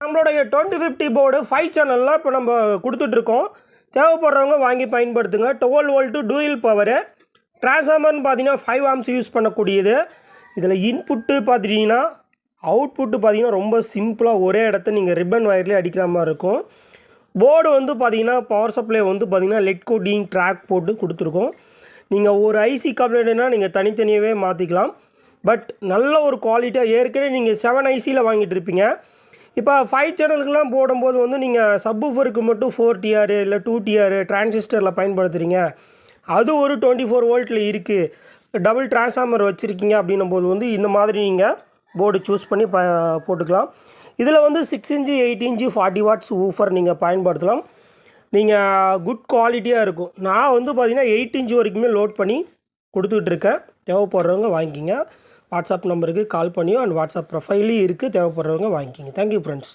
நம்மளுடைய 2050 போர்டு 5 சேனலில் இப்போ நம்ம கொடுத்துட்ருக்கோம். தேவைப்படுறவங்க வாங்கி பயன்படுத்துங்க. 12 வோல்ட்டு டூயல் பவரு. ட்ரான்ஸ்ஃபார்மர்னு பார்த்தீங்கன்னா 5 ஆம்ஸ் யூஸ் பண்ணக்கூடியது. இதில் இன்புட்டு பார்த்துட்டிங்கன்னா அவுட்புட்டு பார்த்தீங்கன்னா ரொம்ப சிம்பிளாக ஒரே இடத்த நீங்கள் ரிப்பன் வயர்லேயே அடிக்கிற மாதிரி இருக்கும். போர்டு வந்து பார்த்தீங்கன்னா பவர் சப்ளை வந்து பார்த்தீங்கன்னா லெட் கோட்டிங் ட்ராக் போட்டு கொடுத்துருக்கோம். நீங்கள் ஒரு ஐசி கம்ப்ளைண்ட்னா நீங்கள் தனித்தனியாகவே மாற்றிக்கலாம். பட் நல்ல ஒரு குவாலிட்டியாக ஏற்கனவே நீங்கள் 7 ஐசியில் வாங்கிட்டு இருப்பீங்க. இப்போ 5 சேனலுக்குலாம் போடும்போது வந்து நீங்கள் சப்வூஃபருக்கு மட்டும் 4 TR இல்லை 2 TR டிரான்சிஸ்டரில் பயன்படுத்துகிறீங்க. அது ஒரு 24 வோல்ட்டில் இருக்குது. டபுள் டிரான்ஸ்ஃபார்மர் வச்சுருக்கீங்க அப்படின்னும் போது வந்து இந்த மாதிரி நீங்கள் போர்டு சூஸ் பண்ணி போட்டுக்கலாம். இதில் வந்து 6 இன்ச்சு 8 இன்ச்சு 40 வாட்ஸ் ஊஃபர் நீங்கள் பயன்படுத்தலாம். நீங்கள் குட் குவாலிட்டியாக இருக்கும். நான் வந்து பார்த்திங்கன்னா 8 இன்ச்சு வரைக்குமே லோட் பண்ணி கொடுத்துட்ருக்கேன். தேவைப்படுறவங்க வாங்கிக்கிங்க. வாட்ஸ்அப் நம்பருக்கு கால் பண்ணியோ அண்ட் வாட்ஸ்அப் ப்ரொஃபைலையும் இருக்குது. தேவைப்படுறவங்க வாங்கிக்கிங்க. Thank you friends.